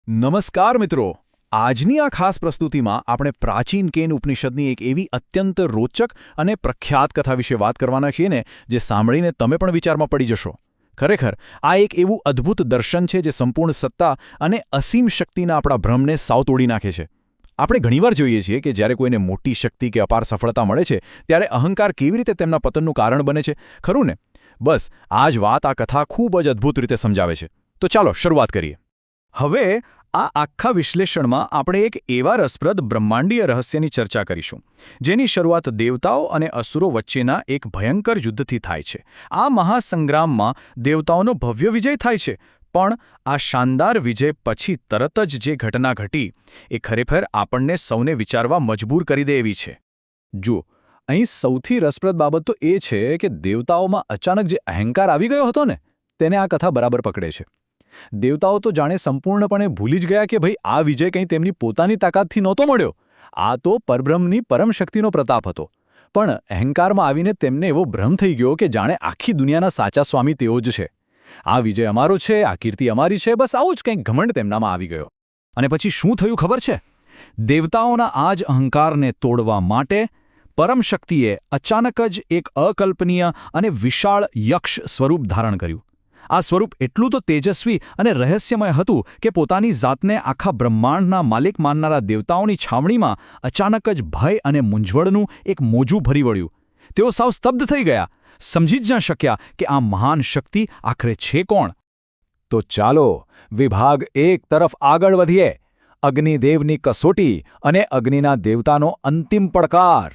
નમસ્કાર મિત્રો, આજની આ ખાસ પ્રસ્તુતિમાં આપણે પ્રાચીન કેન ઉપનિષદની એક એવી અત્યંત રોચક અને પ્રખ્યાત કથા વિશે વાત કરવાના છીએ ને જે સાંભળીને તમે પણ વિચારમાં પડી જશો. ખરેખર આ એક એવું અદ્ભુત દર્શન છે જે સંપૂર્ણ સત્તા અને અસીમ શક્તિના આપણા ભ્રમને સાવ તોડી નાખે છે. આપણે ઘણીવાર જોઈએ છીએ કે જ્યારે કોઈને મોટી શક્તિ કે અપાર સફળતા મળે છે ત્યારે અહંકાર કેવી રીતે તેમના પતનનું કારણ બને છે, ખરું ને? બસ આ જ વાત આ કથા ખૂબ જ અદ્ભુત રીતે સમજાવે છે. તો ચાલો શરૂઆત કરીએ. હવે આ આખા વિશ્લેષણમાં આપણે એક એવા રસપ્રદ બ્રહ્માંડીય રહસ્યની ચર્ચા કરીશું જેની શરૂઆત દેવતાઓ અને અસુરો વચ્ચેના એક ભયંકર યુદ્ધથી થાય છે. આ મહાસંગ્રામમાં દેવતાઓનો ભવ્ય વિજય થાય છે, પણ આ શાનદાર વિજય પછી તરત જ જે ઘટના ઘટી એ ખરેખર આપણને સૌને વિચારવા મજબૂર કરી દે એવી છે. જુઓ, અહીં સૌથી રસપ્રદ બાબત તો એ છે કે દેવતાઓમાં અચાનક જે અહંકાર આવી ગયો હતો ને તેને આ કથા બરાબર પકડે છે. દેવતાઓ તો જાણે સંપૂર્ણપણે ભૂલી જ ગયા કે ભાઈ આ વિજય કંઈ તેમની પોતાની તાકાતથી નહોતો મળ્યો. આ તો પરબ્રહ્મની પરમશક્તિનો પ્રતાપ હતો. પણ અહંકારમાં આવીને તેમને એવો ભ્રમ થઈ ગયો કે જાણે આખી દુનિયાના સાચા સ્વામી તેઓ જ છે. આ વિજય અમારો છે, આ કીર્તિ અમારી છે, બસ આવું જ કંઈક ઘમંડ તેમનામાં આવી ગયો. અને પછી શું થયું ખબર છે? દેવતાઓના આ જ અહંકારને તોડવા માટે પરમશક્તિએ અચાનક જ એક અકલ્પનીય અને વિશાળ યક્ષ સ્વરૂપ ધારણ કર્યું. આ સ્વરૂપ એટલું તો તેજસ્વી અને રહસ્યમય હતું કે પોતાની જાતને આખા બ્રહ્માંડના માલિક માનનારા દેવતાઓની છાવણીમાં અચાનક જ ભય અને મૂંઝવણનું એક મોજું ભરી વળ્યું. તેઓ સાવ સ્તબ્ધ થઈ ગયા, સમજી જ ન શક્યા કે આ મહાન શક્તિ આખરે છે કોણ. તો ચાલો વિભાગ 1 તરફ આગળ વધીએ. અગ્નિદેવની કસોટી અને અગ્નિના દેવતાનો અંતિમ પડકાર.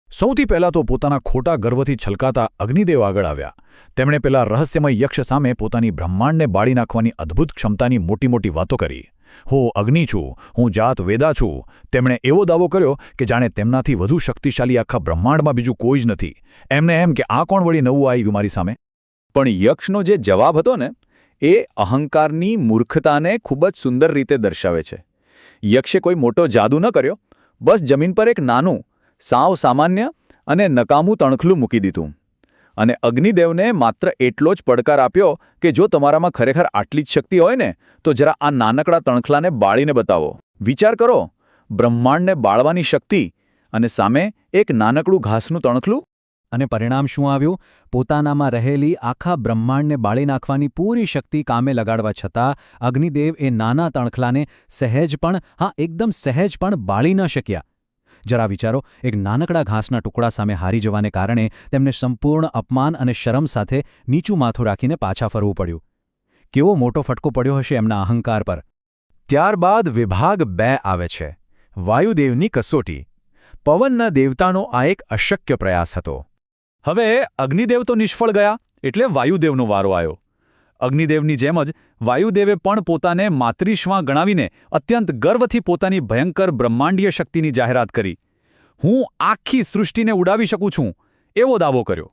સૌથી પહેલાં તો પોતાના ખોટા ગર્વથી છલકાતા અગ્નિદેવ આગળ આવ્યા. તેમણે પેલા રહસ્યમય યક્ષ સામે પોતાની બ્રહ્માંડને બાળી નાખવાની અદ્ભુત ક્ષમતાની મોટી મોટી વાતો કરી. હું અગ્નિ છું, હું જાત વેદા છું. તેમણે એવો દાવો કર્યો કે જાણે તેમનાથી વધુ શક્તિશાળી આખા બ્રહ્માંડમાં બીજું કોઈ જ નથી. એમને એમ કે આ કોણ વળી નવું આવ્યું મારી સામે. પણ યક્ષનો જે જવાબ હતો ને એ અહંકારની મૂર્ખતાને ખૂબ જ સુંદર રીતે દર્શાવે છે. યક્ષે કોઈ મોટો જાદુ ન કર્યો, બસ જમીન પર એક નાનું સાવ સામાન્ય અને નકામું તણખલું મૂકી દીધું. અને અગ્નિદેવને માત્ર એટલો જ પડકાર આપ્યો કે જો તમારામાં ખરેખર આટલી જ શક્તિ હોય ને તો જરા આ નાનકડા તણખલાને બાળીને બતાવો. વિચાર કરો, બ્રહ્માંડને બાળવાની શક્તિ અને સામે એક નાનકડું ઘાસનું તણખલું. અને પરિણામ શું આવ્યું? પોતાનામાં રહેલી આખા બ્રહ્માંડને બાળી નાખવાની પૂરી શક્તિ કામે લગાડવા છતાં અગ્નિદેવ એ નાના તણખલાને સહેજ પણ, હા એકદમ સહેજ પણ બાળી ન શક્યા. જરા વિચારો, એક નાનકડા ઘાસના ટુકડા સામે હારી જવાને કારણે તેમને સંપૂર્ણ અપમાન અને શરમ સાથે નીચું માથું રાખીને પાછા ફરવું પડ્યું. કેવો મોટો ફટકો પડ્યો હશે એમના અહંકાર પર. ત્યારબાદ વિભાગ 2 આવે છે, વાયુદેવની કસોટી. પવનના દેવતાનો આ એક અશક્ય પ્રયાસ હતો. હવે અગ્નિદેવ તો નિષ્ફળ ગયા એટલે વાયુદેવનો વારો આવ્યો. અગ્નિદેવની જેમ જ વાયુદેવે પણ પોતાને માતૃશ્વા ગણાવીને અત્યંત ગર્વથી પોતાની ભયંકર બ્રહ્માંડીય શક્તિની જાહેરાત કરી. હું આખી સૃષ્ટિને ઉડાવી શકું છું એવો દાવો કર્યો.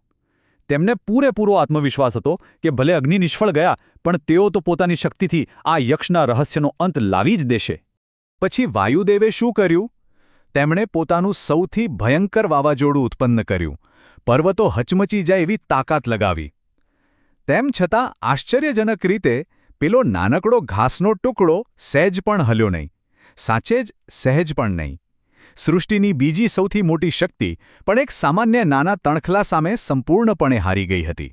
તેમને પૂરેપૂરો આત્મવિશ્વાસ હતો કે ભલે અગ્નિ નિષ્ફળ ગયા પણ તેઓ તો પોતાની શક્તિથી આ યક્ષના રહસ્યનો અંત લાવી જ દેશે. પછી વાયુદેવે શું કર્યું? તેમણે પોતાનું સૌથી ભયંકર વાવાઝોડું ઉત્પન્ન કર્યું. પર્વતો હચમચી જાય એવી તાકાત લગાવી. તેમ છતાં આશ્ચર્યજનક રીતે પેલો નાનકડો ઘાસનો ટુકડો સહેજ પણ હલ્યો નહીં. સાચે જ સહેજ પણ નહીં. સૃષ્ટિની બીજી સૌથી મોટી શક્તિ પણ એક સામાન્ય નાના તણખલા સામે સંપૂર્ણપણે હારી ગઈ હતી.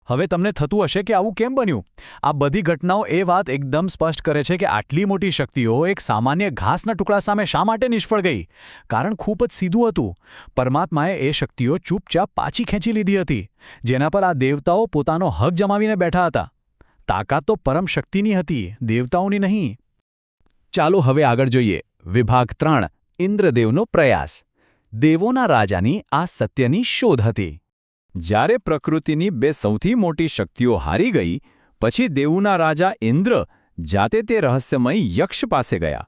હવે તમને થતું હશે કે આવું કેમ બન્યું? આ બધી ઘટનાઓ એ વાત એકદમ સ્પષ્ટ કરે છે કે આટલી મોટી શક્તિઓ એક સામાન્ય ઘાસના ટુકડા સામે શા માટે નિષ્ફળ ગઈ? કારણ ખૂબ જ સીધું હતું. પરમાત્માએ એ શક્તિઓ ચૂપચાપ પાછી ખેંચી લીધી હતી, જેના પર આ દેવતાઓ પોતાનો હક જમાવીને બેઠા હતા. તાકાત તો પરમ શક્તિની હતી, દેવતાઓની નહીં. ચાલો હવે આગળ જોઈએ. વિભાગ 3, ઇન્દ્રદેવનો પ્રયાસ. દેવોના રાજાની આ સત્યની શોધ હતી. જ્યારે પ્રકૃતિની બે સૌથી મોટી શક્તિઓ હારી ગઈ પછી દેવોના રાજા ઇન્દ્ર જાતે તે રહસ્યમય યક્ષ પાસે ગયા.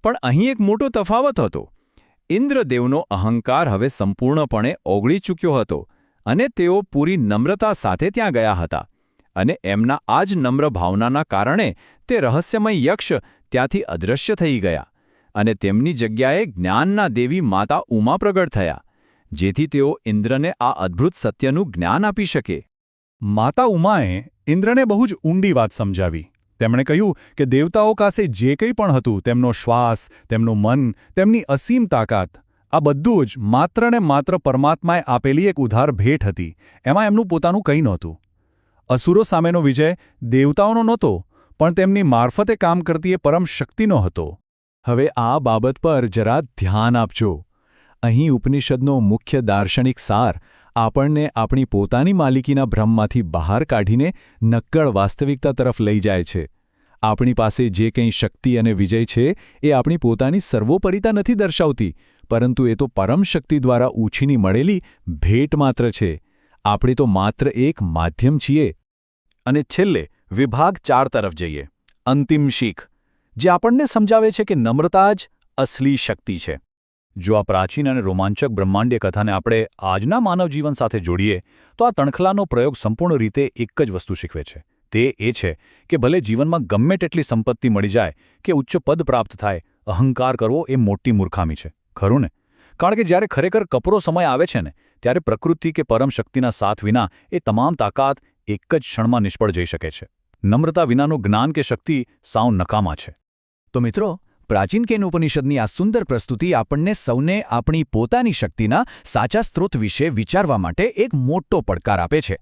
પણ અહીં એક મોટો તફાવત હતો. ઇન્દ્રદેવનો અહંકાર હવે સંપૂર્ણપણે ઓગળી ચૂક્યો હતો અને તેઓ પૂરી નમ્રતા સાથે ત્યાં ગયા હતા. અને એમના આ જ નમ્ર ભાવનાના કારણે તે રહસ્યમય યક્ષ ત્યાંથી અદૃશ્ય થઈ ગયા અને તેમની જગ્યાએ જ્ઞાનના દેવી માતા ઉમા પ્રગટ થયા, જેથી તેઓ ઇન્દ્રને આ અદ્ભુત સત્યનું જ્ઞાન આપી શકે. માતા ઉમાએ ઇન્દ્રને બહુ જ ઊંડી વાત સમજાવી. તેમણે કહ્યું કે દેવતાઓ પાસે જે કંઈ પણ હતું, તેમનો શ્વાસ, તેમનું મન, તેમની અસીમ તાકાત, આ બધું જ માત્ર ને માત્ર પરમાત્માએ આપેલી એક ઉધાર ભેટ હતી. એમાં એમનું પોતાનું કંઈ નહોતું. અસુરો સામેનો વિજય દેવતાઓનો નહોતો, પણ તેમની મારફતે કામ કરતી એ પરમ શક્તિનો હતો. હવે આ બાબત પર જરા ધ્યાન આપજો. અહીં ઉપનિષદનો મુખ્ય દાર્શનિક સાર આપણને આપણી પોતાની માલિકીના ભ્રમમાંથી બહાર કાઢીને નક્કળ વાસ્તવિકતા તરફ લઈ જાય છે. આપણી પાસે જે કંઈ શક્તિ અને વિજય છે એ આપણી પોતાની સર્વોપરિતા નથી દર્શાવતી, પરંતુ એ તો પરમ શક્તિ દ્વારા ઉછીની મળેલી ભેટ માત્ર છે. આપણે તો માત્ર એક માધ્યમ છીએ. અને છેલ્લે વિભાગ 4 તરફ જઈએ. અંતિમ શીખ, જે આપણને સમજાવે છે કે નમ્રતા જ અસલી શક્તિ છે. જો આ પ્રાચીન અને રોમાંચક બ્રહ્માંડીય કથાને આપણે આજના માનવ જીવન સાથે જોડીએ તો આ તણખલાનો પ્રયોગ સંપૂર્ણ રીતે એક જ વસ્તુ શીખવે છે. તે એ છે કે ભલે જીવનમાં ગમે તેટલી સંપત્તિ મળી જાય કે ઉચ્ચ પદ પ્રાપ્ત થાય, અહંકાર કરવો એ મોટી મૂર્ખામી છે, ખરું ને? કારણ કે જ્યારે ખરેખર કપરો સમય આવે છે ને, ત્યારે પ્રકૃતિ કે પરમ શક્તિના સાથ વિના એ તમામ તાકાત એક જ ક્ષણમાં નિષ્ફળ જઈ શકે છે. નમ્રતા વિનાનું જ્ઞાન કે શક્તિ સાવ નકામા છે. તો મિત્રો, પ્રાચીન કેન ઉપનિષદની આ સુંદર પ્રસ્તુતિ આપણને સૌને આપણી પોતાની શક્તિના સાચા સ્ત્રોત વિશે વિચારવા માટે એક મોટો પડકાર આપે છે.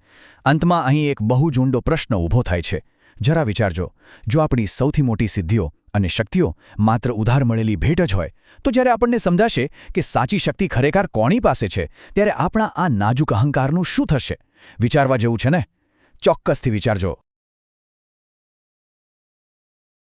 અંતમાં અહીં એક બહુ ઊંડો પ્રશ્ન ઊભો થાય છે. જરા વિચારજો, જો આપણી સૌથી મોટી સિદ્ધિઓ અને શક્તિઓ માત્ર ઉધાર મળેલી ભેટ જ હોય, તો જ્યારે આપણને સમજાશે કે સાચી શક્તિ ખરેખર કોની પાસે છે, ત્યારે આપણા આ નાજુક અહંકારનું શું થશે? વિચારવા જેવું છે ને? ચોક્કસથી વિચારજો.